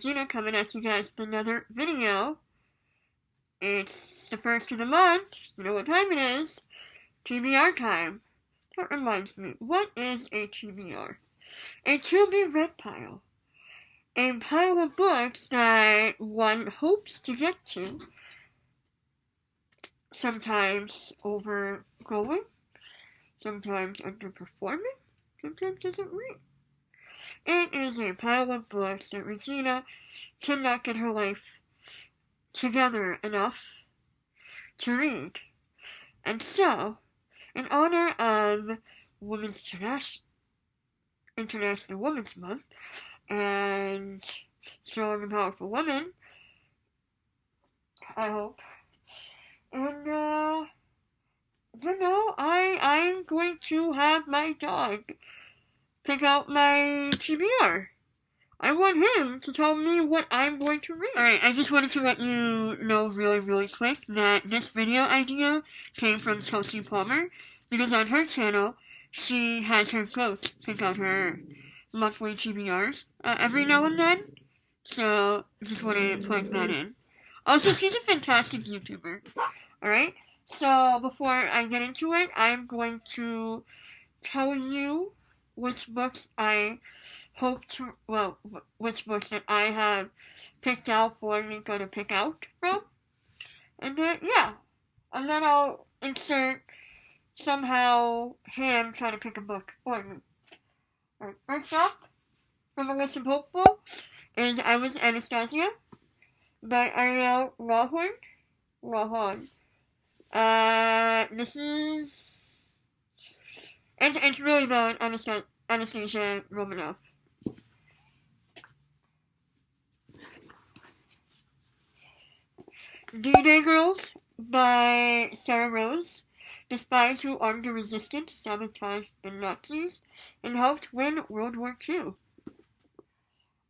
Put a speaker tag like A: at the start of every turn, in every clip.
A: Regina coming at you guys with another video. It's the first of the month. You know what time it is. TBR time. That reminds me, what is a TBR? A to-be-read pile. A pile of books that one hopes to get to. Sometimes overgrowing. Sometimes underperforming. Sometimes doesn't read. It is a pile of books that Regina cannot get her life together enough to read. And so, in honor of International Women's Month, and strong and powerful women, I hope, and, I'm going to have my dog pick out my TBR. I want him to tell me what I'm going to read. Alright, I just wanted to let you know really quick that this video idea came from Chelsea Palmer, because on her channel, she has her ghost pick out her monthly TBRs every now and then. So, just want to plug that in. Also, she's a fantastic YouTuber. Alright? So, before I get into it, I'm going to tell you which books that I have picked out for Nico to pick out from. And then, and then I'll insert somehow him trying to pick a book for me. Alright, first up, from a list of hopeful, is I Was Anastasia by Ariel Lawhorn. It's really about Anastasia Romanoff. D-Day Girls by Sarah Rose. The spies who armed the resistance, sabotaged the Nazis, and helped win World War II.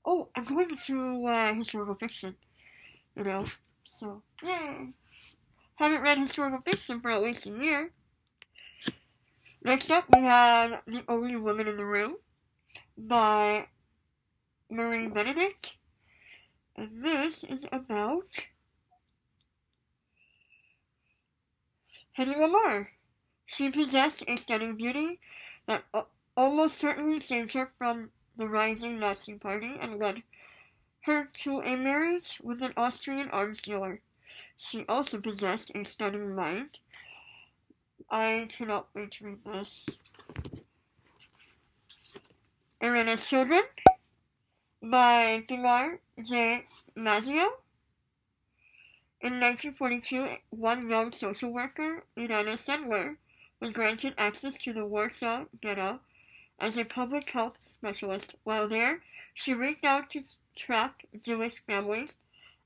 A: Oh, I'm going into historical fiction, so yay! Haven't read historical fiction for at least a year. Next up, we have The Only Woman in the Room by Marie Benedict. And this is about Hedy Lamarr. She possessed a stunning beauty that almost certainly saved her from the rising Nazi party and led her to a marriage with an Austrian arms dealer. She also possessed a stunning mind. I cannot wait to read this. Irina's Children by Pilar J. Mazzio. In 1942, one young social worker, Irina Sendler, was granted access to the Warsaw Ghetto as a public health specialist. While there, she reached out to trapped Jewish families,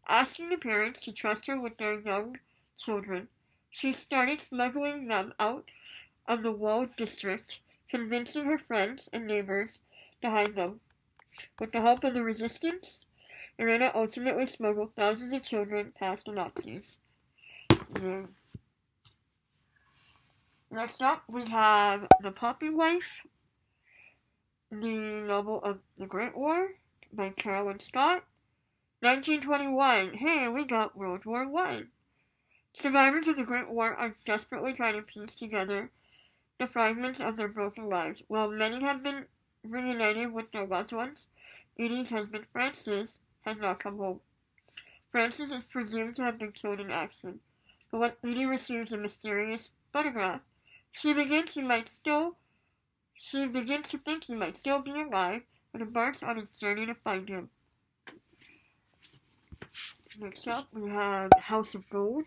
A: asking the parents to trust her with their young children. She started smuggling them out of the walled district, convincing her friends and neighbors to hide them. With the help of the resistance, Irina ultimately smuggled thousands of children past the Nazis. Next up, we have The Poppy Wife, the novel of the Great War by Carolyn Scott. 1921. Hey, we got World War I. Survivors of the Great War are desperately trying to piece together the fragments of their broken lives. While many have been reunited with their loved ones, Edie's husband, Francis, has not come home. Francis is presumed to have been killed in action, but when Edie receives a mysterious photograph, she begins to think he might still be alive and embarks on a journey to find him. Next up, we have House of Gold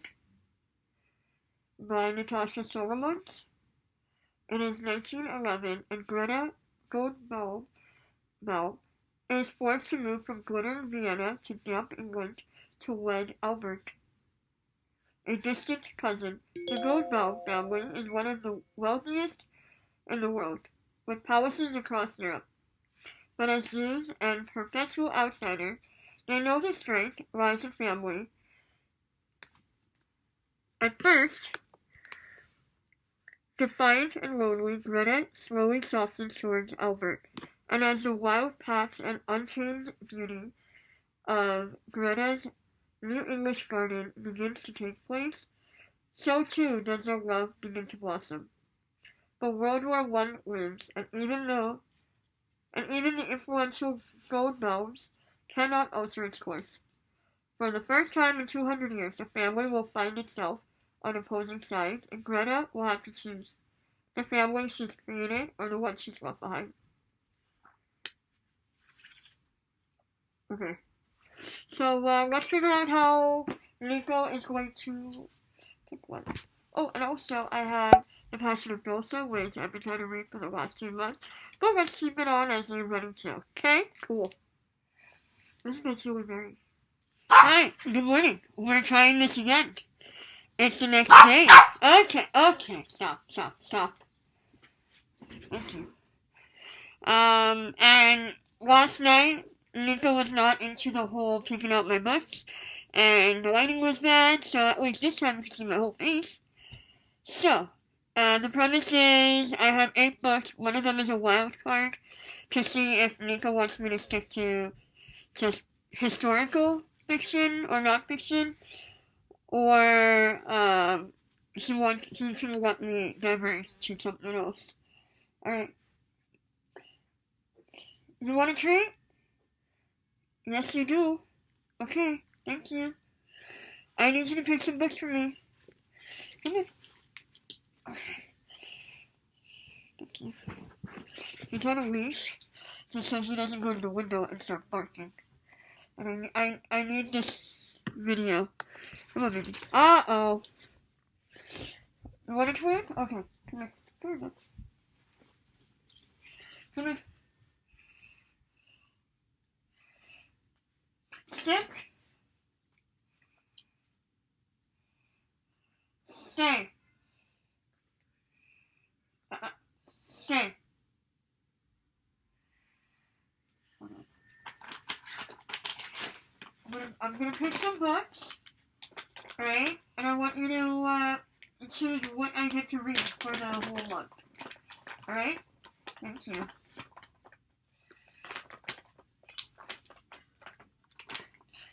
A: by Natasha Solomons. It is 1911, and Greta Goldbell is forced to move from glittering Vienna to damp England to wed Albert, a distant cousin. The Goldbell family is one of the wealthiest in the world, with palaces across Europe. But as Jews and perpetual outsiders, they know the strength lies in family. At first, defiant and lonely, Greta slowly softens towards Albert, and as the wild paths and untamed beauty of Greta's new English garden begins to take place, so too does their love begin to blossom. But World War I looms, and even the influential gold bulbs cannot alter its course. For the first time in 200 years, the family will find itself on opposing sides, and Greta will have to choose the family she's created or the one she's left behind. Okay. So let's figure out how Nico is going to pick one. Oh, and also I have The Passion of Dulce, which I've been trying to read for the last 2 months. But let's keep it on as a running show. Okay? Cool. This is my chili berry. Hi, good morning. We're trying this again. It's the next day. Okay. Stop. Thank you. And last night, Nico was not into the whole picking out my books, and the lighting was bad, so at least this time you can see my whole face. So, the premise is I have 8 books. One of them is a wild card to see if Nico wants me to stick to just historical fiction or not fiction, or he can let me diverge to something else. Alright. You want a treat? Yes, you do. Okay, thank you. I need you to pick some books for me. Come on. Okay. Thank you. He's on a leash, so he doesn't go to the window and start barking. And I need this video. Come on, baby. Uh-oh. You want a treat? Okay, come here. Come here. Come here. Sit. Stay. Stay. I'm gonna pick some books, right? And I want you to choose what I get to read for the whole month. Alright? Thank you.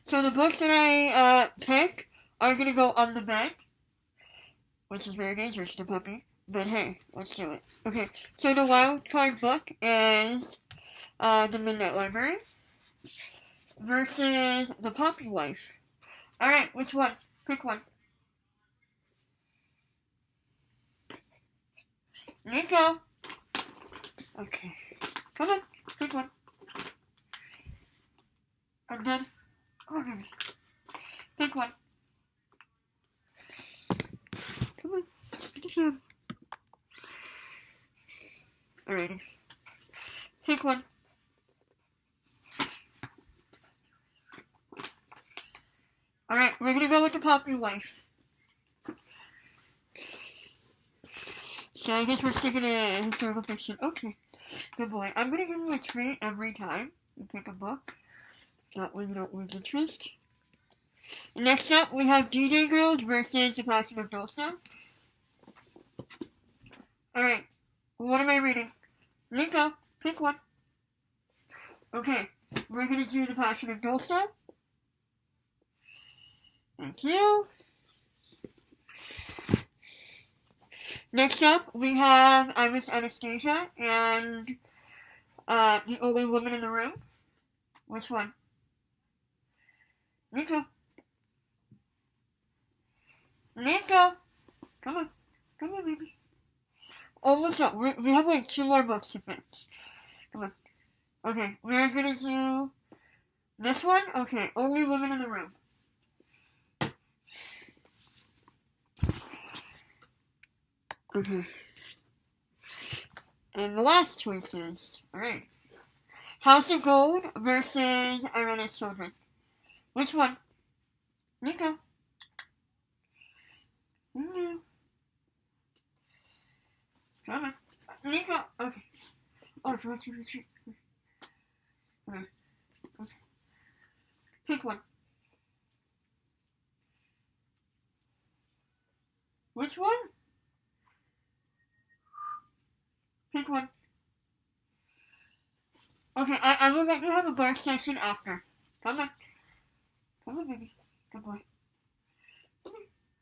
A: So the books that I pick are gonna go on the bed, which is very dangerous to puppy. But hey, let's do it. Okay, so the wild card book is The Midnight Library versus The Poppy Wife. Alright, which one? Pick one. Nico! Okay. Come on, pick one. And then, oh baby. Pick one. Come on, get a job. Alrighty. Pick one. Alright, we're gonna go with The Poppy Wife. So I guess we're sticking to historical fiction. Okay. Good boy. I'm gonna give you a treat every time you pick a book. That way you don't lose interest. Next up, we have DJ Girls versus The Passion of Dulce. Alright. What am I reading? Nico, pick one. Okay. We're gonna do The Passion of Dulce. Thank you. Next up, we have I Miss Anastasia and The Only Woman in the Room. Which one? Nico. Nico! Come on, baby. Almost up. We have like 2 more books to finish. Come on. Okay, we're gonna do this one. Okay, Only Woman in the Room. Okay. And the last choices. Alright. House of Gold versus Irena's Children. Which one? Nico. Come on. Nico. Okay. Oh, I forgot to retreat. Okay. Pick one. Which one? Pick one. Okay, I will let you have a bar session after. Come on. Come on, baby. Good boy.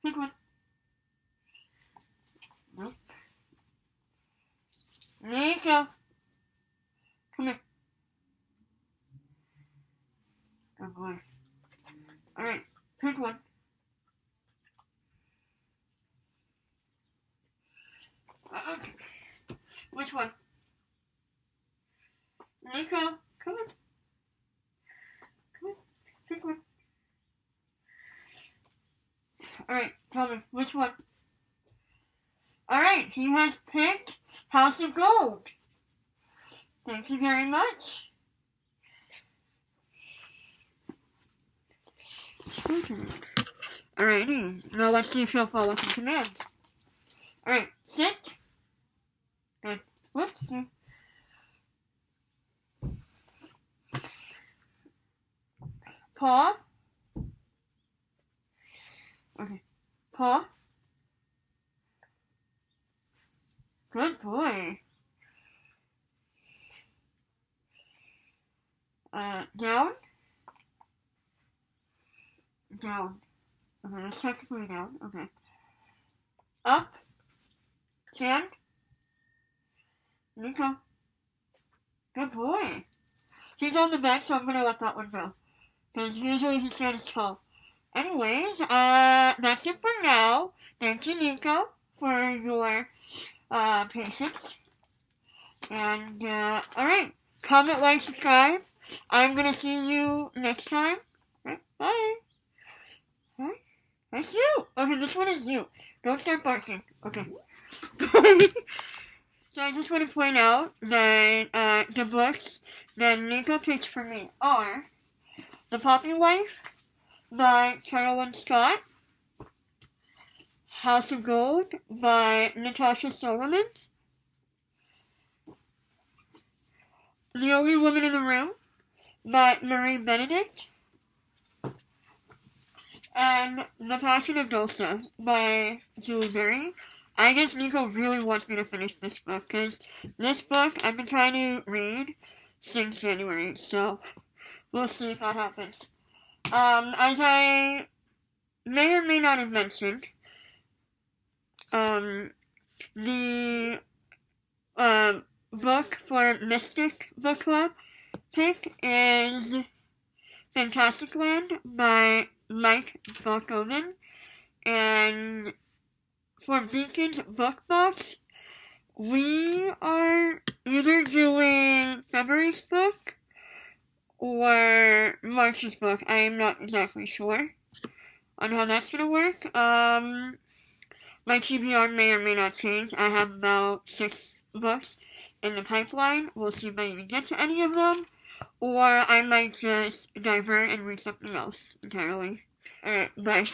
A: Good one. Nope. Nico. Come here. Good boy. Alright, pick one. Okay. Which one? Nico, come on. Come on. Pick one. Alright, tell me, which one? Alright, he has picked House of Gold. Thank you very much. Alrighty, now let's see if he'll follow some commands. Alright, sit. Good. Whoops. Paw. Okay. Paw. Good boy. Down. Down. Okay, that's technically down. Okay. Up. Stand. Nico. Good boy. He's on the bench, so I'm gonna let that one go. Because usually he stands tall. Anyways, that's it for now. Thank you, Nico, for your, patience. And, alright. Comment, like, subscribe. I'm gonna see you next time. Right, bye. Hi. That's you. Okay, this one is you. Don't start barking. Okay. So I just want to point out that, the books that Nico picked for me are The Poppy Wife by Carolyn Scott, House of Gold by Natasha Solomon, The Only Woman in the Room by Marie Benedict, and The Passion of Dulce by Julie Berry. I guess Nico really wants me to finish this book, because this book I've been trying to read since January, so we'll see if that happens. As I may or may not have mentioned, the, book for Mystic Book Club pick is Fantastic Land by Mike Volkoven, and for Beacon's Book Box, we are either doing February's book or March's book. I am not exactly sure on how that's gonna work. My TBR may or may not change. I have about 6 books in the pipeline. We'll see if I even get to any of them, or I might just divert and read something else entirely. Alright, bye.